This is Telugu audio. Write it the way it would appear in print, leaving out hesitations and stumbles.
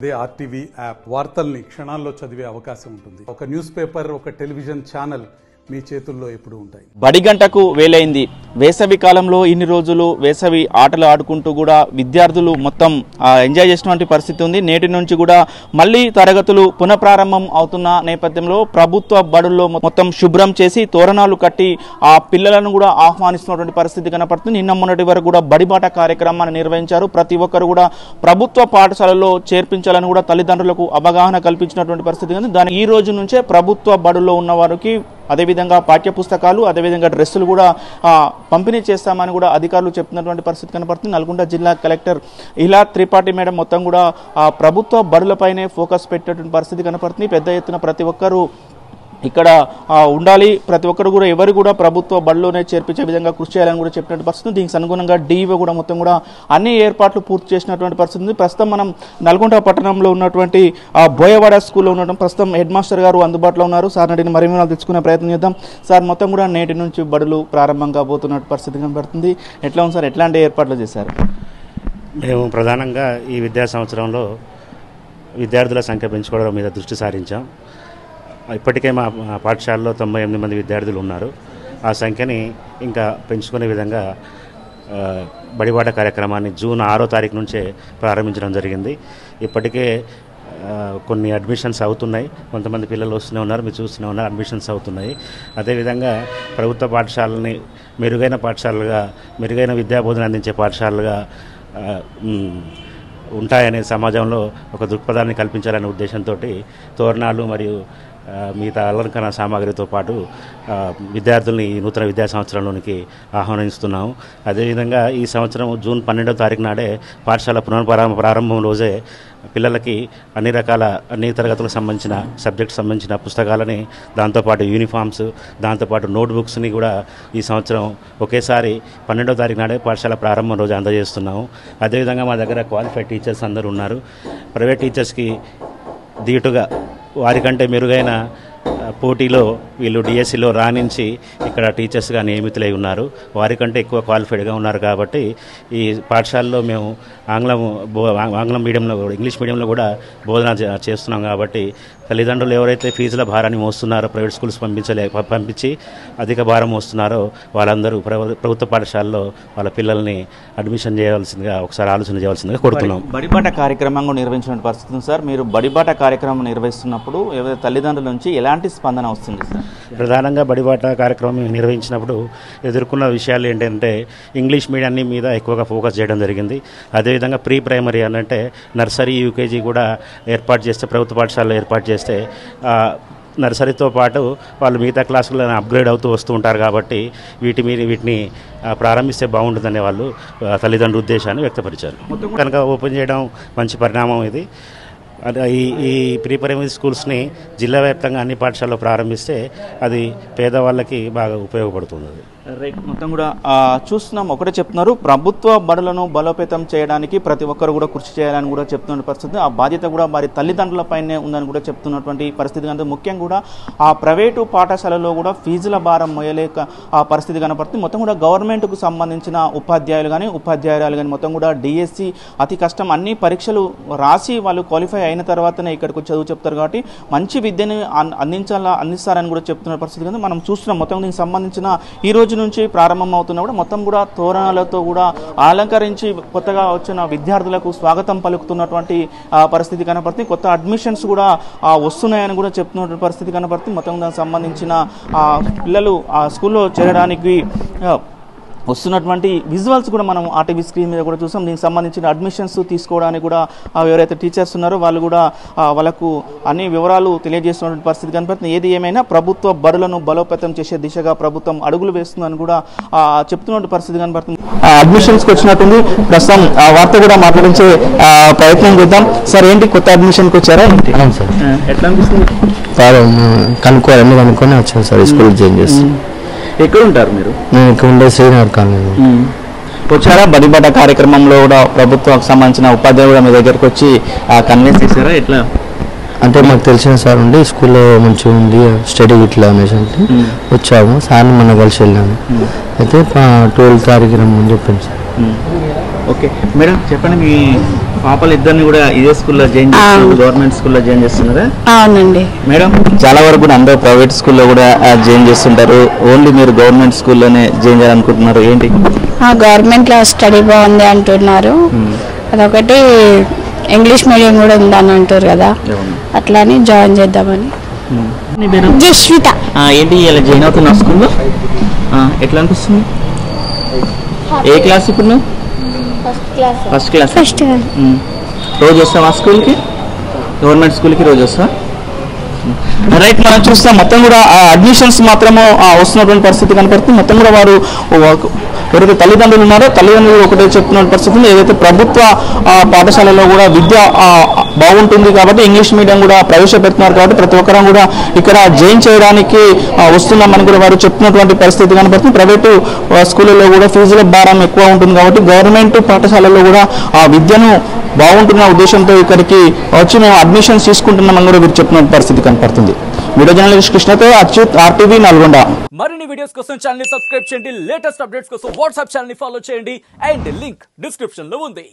దే ఆర్టీవీ యాప్ వార్తల్ని క్షణాల్లో చదివే అవకాశం ఉంటుంది. ఒక న్యూస్ పేపర్, ఒక టెలివిజన్ ఛానల్ మీ చేతుల్లో ఎప్పుడు ఉంటాయి. బడి గంటకు వేలైంది. వేసవి కాలంలో ఇన్ని రోజులు వేసవి ఆటలు ఆడుకుంటూ కూడా విద్యార్థులు మొత్తం ఎంజాయ్ చేసినటువంటి పరిస్థితి ఉంది. నేటి నుంచి కూడా మళ్ళీ తరగతులు పునఃప్రారంభం అవుతున్న నేపథ్యంలో ప్రభుత్వ బడుల్లో మొత్తం శుభ్రం చేసి తోరణాలు కట్టి ఆ పిల్లలను కూడా ఆహ్వానిస్తున్నటువంటి పరిస్థితి కనపడుతుంది. నిన్న మొన్నటి వరకు కూడా బడిబాట కార్యక్రమాన్ని నిర్వహించారు. ప్రతి ఒక్కరు కూడా ప్రభుత్వ పాఠశాలలో చేర్పించాలని కూడా తల్లిదండ్రులకు అవగాహన కల్పించినటువంటి పరిస్థితి ఉంది. దాని ఈ రోజు నుంచే ప్రభుత్వ బడుల్లో ఉన్న వారికి అదేవిధంగా పాఠ్య పుస్తకాలు, అదేవిధంగా డ్రెస్సులు కూడా పంపిణీ చేస్తామని కూడా అధికారులు చెప్తున్నటువంటి పరిస్థితి కనపడుతుంది. నల్గొండ జిల్లా కలెక్టర్ ఇలా త్రిపాఠి మేడం మొత్తం కూడా ప్రభుత్వ బడులపైనే ఫోకస్ పెట్టేటువంటి పరిస్థితి కనపడుతుంది. పెద్ద ఎత్తున ప్రతి ఒక్కరూ ఇక్కడ ఉండాలి, ప్రతి ఒక్కరు కూడా ఎవరు కూడా ప్రభుత్వ బడిలోనే చేర్పించే విధంగా కృషి చేయాలని కూడా చెప్పినటువంటి పరిస్థితి. దీనికి అనుగుణంగా డీఈఓ కూడా మొత్తం కూడా అన్ని ఏర్పాట్లు పూర్తి చేసినటువంటి పరిస్థితి ఉంది. ప్రస్తుతం మనం నల్గొండ పట్టణంలో ఉన్నటువంటి బోయవాడ స్కూల్లో ఉన్నటువంటి ప్రస్తుతం హెడ్ మాస్టర్ గారు అందుబాటులో ఉన్నారు. సార్ అడిగిన మరిన్ని వివరాలు తెచ్చుకునే ప్రయత్నం చేద్దాం. సార్ మొత్తం కూడా నేటి నుంచి బడులు ప్రారంభం కాబోతున్న పరిస్థితి కనబడుతుంది. ఎట్లా ఉంది సార్, ఎట్లాంటి ఏర్పాట్లు చేశారు? మేము ప్రధానంగా ఈ విద్యా సంవత్సరంలో విద్యార్థుల సంఖ్య పెంచుకోవడం మీద దృష్టి సారించాం. ఇప్పటికే మా పాఠశాలలో 98 మంది విద్యార్థులు ఉన్నారు. ఆ సంఖ్యని ఇంకా పెంచుకునే విధంగా బడిబాట కార్యక్రమాన్ని జూన్ 6వ తారీఖు నుంచే ప్రారంభించడం జరిగింది. ఇప్పటికే కొన్ని అడ్మిషన్స్ అవుతున్నాయి. కొంతమంది పిల్లలు వస్తూనే ఉన్నారు, మీరు చూస్తూనే ఉన్నారు, అడ్మిషన్స్ అవుతున్నాయి. అదేవిధంగా ప్రభుత్వ పాఠశాలని మెరుగైన పాఠశాలలుగా, మెరుగైన విద్యాబోధన అందించే పాఠశాలలుగా ఉంటాయనే సమాజంలో ఒక దృక్పథాన్ని కల్పించాలనే ఉద్దేశంతో తోరణాలు మరియు మిగతా అలంకరణ సామాగ్రితో పాటు విద్యార్థుల్ని ఈ నూతన విద్యా సంవత్సరంలోనికి ఆహ్వానిస్తున్నాము. అదేవిధంగా ఈ సంవత్సరం జూన్ 12వ తారీఖు నాడే పాఠశాల ప్రారంభం రోజే పిల్లలకి అన్ని తరగతులకు సంబంధించిన సబ్జెక్ట్స్ సంబంధించిన పుస్తకాలని, దాంతోపాటు యూనిఫామ్స్, దాంతోపాటు నోట్బుక్స్ని కూడా ఈ సంవత్సరం ఒకేసారి 12వ తారీఖు నాడే పాఠశాల ప్రారంభం రోజు అందజేస్తున్నాము. అదేవిధంగా మా దగ్గర క్వాలిఫైడ్ టీచర్స్ అందరూ ఉన్నారు. ప్రైవేట్ టీచర్స్కి దీటుగా వారికంటే మెరుగైన పోటీలో వీళ్ళు డిఎస్సిలో రాణించి ఇక్కడ టీచర్స్గా నియమితులై ఉన్నారు. వారికంటే ఎక్కువ క్వాలిఫైడ్గా ఉన్నారు. కాబట్టి ఈ పాఠశాలలో మేము ఆంగ్లం మీడియంలో, ఇంగ్లీష్ మీడియంలో కూడా బోధన చేస్తున్నాం. కాబట్టి తల్లిదండ్రులు ఎవరైతే ఫీజుల భారాన్ని మోస్తున్నారో, ప్రైవేట్ స్కూల్స్ పంపించి అధిక భారం మోస్తున్నారో వాళ్ళందరూ ప్రభుత్వ పాఠశాలలో వాళ్ళ పిల్లల్ని అడ్మిషన్ చేయవలసిందిగా ఒకసారి ఆలోచన చేయవలసిందిగా కోరుతున్నాం. బడిబాట కార్యక్రమంగా నిర్వహించిన పరిస్థితి సార్, మీరు బడిబాట కార్యక్రమం నిర్వహిస్తున్నప్పుడు ఎవరైతే తల్లిదండ్రుల నుంచి ఎలాంటి స్పందన వస్తుంది సార్? ప్రధానంగా బడిబాట కార్యక్రమం నిర్వహించినప్పుడు ఎదుర్కొన్న విషయాలు ఏంటంటే ఇంగ్లీష్ మీడియాన్ని మీద ఎక్కువగా ఫోకస్ చేయడం జరిగింది. అదేవిధంగా ప్రీ ప్రైమరీ అంటే నర్సరీ, యూకేజీ కూడా ఏర్పాటు చేస్తే, ప్రభుత్వ పాఠశాలలో ఏర్పాటు చేస్తే నర్సరీతో పాటు వాళ్ళు మిగతా క్లాసులను అప్గ్రేడ్ అవుతూ వస్తూ ఉంటారు. కాబట్టి వీటిని ప్రారంభిస్తే బాగుంటుందనే వాళ్ళు తల్లిదండ్రుల ఉద్దేశాన్ని వ్యక్తపరిచారు. కనుక ఓపెన్ చేయడం మంచి పరిణామం ఇది. ఈ ప్రీ ప్రైమరీ స్కూల్స్ని జిల్లా వ్యాప్తంగా అన్ని పాఠశాలలో ప్రారంభిస్తే అది పేదవాళ్ళకి బాగా ఉపయోగపడుతుంది. రైట్, మొత్తం కూడా చూస్తున్నాం. ఒకటే చెప్తున్నారు, ప్రభుత్వ బడులను బలోపేతం చేయడానికి ప్రతి ఒక్కరు కూడా కృషి చేయాలని కూడా చెప్తున్న పరిస్థితి. ఆ బాధ్యత కూడా వారి తల్లిదండ్రులపైనే ఉందని కూడా చెప్తున్నటువంటి పరిస్థితి కనుక ముఖ్యంగా కూడా ఆ ప్రైవేటు పాఠశాలలో కూడా ఫీజుల భారం మోయలేక ఆ పరిస్థితి కనపడుతుంది. మొత్తం కూడా గవర్నమెంట్కు సంబంధించిన ఉపాధ్యాయులు కానీ ఉపాధ్యాయురాలు కానీ మొత్తం కూడా డిఎస్సి అతి కష్టం, అన్ని పరీక్షలు రాసి వాళ్ళు క్వాలిఫై అయిన తర్వాతనే ఇక్కడికి చదువు చెప్తారు. కాబట్టి మంచి విద్యను అందిస్తారని కూడా చెప్తున్న పరిస్థితి కనుక మనం చూస్తున్నాం. మొత్తం దీనికి సంబంధించిన ఈ రోజు నుంచి ప్రారంభం అవుతున్నా కూడా మొత్తం కూడా తోరణాలతో కూడా అలంకరించి కొత్తగా వచ్చిన విద్యార్థులకు స్వాగతం పలుకుతున్నటువంటి పరిస్థితి కనపడుతుంది. కొత్త అడ్మిషన్స్ కూడా వస్తున్నాయని కూడా చెప్తున్నటువంటి పరిస్థితి కనపడుతుంది. మొత్తం దానికి సంబంధించిన పిల్లలు ఆ స్కూల్లో చేరడానికి వస్తున్నటువంటి విజువల్స్ కూడా మనం ఆర్టీవీ స్క్రీన్ మీద కూడా చూసాం. దీనికి సంబంధించిన అడ్మిషన్స్ తీసుకోవడానికి కూడా ఎవరైతే టీచర్స్ ఉన్నారో వాళ్ళు కూడా వాళ్ళకు అన్ని వివరాలు తెలియజేస్తున్నటువంటి పరిస్థితి కనపడుతుంది. ఏది ఏమైనా ప్రభుత్వ బడులను బలోపేతం చేసే దిశగా ప్రభుత్వం అడుగులు వేస్తుందని కూడా చెప్తున్న పరిస్థితి కనపడుతుంది. అడ్మిషన్స్కి వచ్చినట్టుంది. ప్రస్తుతం ఆ వార్త కూడా మాట్లాడించే ప్రయత్నం చేద్దాం. సార్, ఏంటి కొత్త అడ్మిషన్కి వచ్చారా? సార్, ఎట్లా అనిపిస్తుంది? కనుక్కొని వచ్చాను సార్, స్కూల్ జాయిన్ చేసి. ఎక్కడ ఉంటారు మీరు? నేను ఇక్కడ ఉండే శ్రీనగర్ కాలనీ. వచ్చారా బడిబాట కార్యక్రమంలో కూడా ప్రభుత్వానికి సంబంధించిన ఉపాధ్యాయులు మీ దగ్గరకు వచ్చి కన్విన్స్ చేశారా? ఎట్లా అంటే మాకు తెలిసిన సార్ ఉండి స్కూల్లో మంచిగా ఉంది స్టడీ ఇట్లా అనేసి అంటే వచ్చాము. సార్ని మొన్న కలిసి వెళ్ళాము. అయితే 12వ తారీఖు రమ్మని చెప్పాను సార్. ఓకే మేడం, చెప్పండి మీ పాపలు ఇద్దరిని కూడా ఇదే స్కూల్లో జాయిన్ చేస్తున్నారు, గవర్నమెంట్ స్కూల్లో జాయిన్ చేస్తున్నారా? అవునండి మేడం, చాలా వరకు కూడా అందరూ ప్రైవేట్ స్కూల్లో కూడా జాయిన్ చేస్తుంటారు, ఓన్లీ మీరు గవర్నమెంట్ స్కూల్లోనే జాయిన్ చేయాలనుకుంటున్నారు, ఏంటి? గవర్నమెంట్లో స్టడీ బాగుంది అంటున్నారు, అదొకటి ఇంగ్లీష్ మీడియం కూడా ఉందని అంటారు కదా, అట్లానే జాయిన్ చేద్దామని. జస్విత. ఏంటి ఇలా జాయిన్ అవుతున్నా స్కూల్లో? ఎట్లా అనిపిస్తుంది? ఏ క్లాస్ ఇప్పుడు నువ్వు? First class. రోజు వస్తావా స్కూల్కి? గవర్నమెంట్ స్కూల్కి రోజు వస్తా? రైట్, మనం చూస్తాం మొత్తం కూడా అడ్మిషన్స్ మాత్రము వస్తున్నటువంటి పరిస్థితి కనపడుతుంది. మొత్తం కూడా వారు ఎవరైతే తల్లిదండ్రులు ఉన్నారో తల్లిదండ్రులు ఒకటే చెప్తున్న పరిస్థితి ఉంది. ఏదైతే ప్రభుత్వ పాఠశాలలో కూడా విద్య బాగుంటుంది కాబట్టి ఇంగ్లీష్ మీడియం కూడా ప్రవేశపెడుతున్నారు కాబట్టి ప్రతి ఒక్కరూ కూడా ఇక్కడ జాయిన్ చేయడానికి వస్తున్నామని కూడా వారు చెప్తున్నటువంటి పరిస్థితి కనపడుతుంది. ప్రైవేటు స్కూళ్ళలో కూడా ఫీజుల భారం ఎక్కువ ఉంటుంది కాబట్టి గవర్నమెంట్ పాఠశాలలో కూడా ఆ విద్యను బాగుంటున్న ఉద్దేశంతో ఇక్కడికి వచ్చి మేము అడ్మిషన్స్ తీసుకుంటున్నామని కూడా వీరు చెప్తున్న పరిస్థితి కనపడుతుంది. వీడియో జర్నలిస్ట్ కృష్ణతో అచ్యుత్, RTV నల్గొండ. మరిన్ని వీడియోస్ కోసం ఛానల్ ని సబ్స్క్రైబ్ చేయండి, లేటెస్ట్ అప్డేట్స్ కోసం వాట్సాప్ ఛానల్ ని ఫాలో చేయండి అండ్ లింక్ డిస్క్రిప్షన్ లో ఉంది.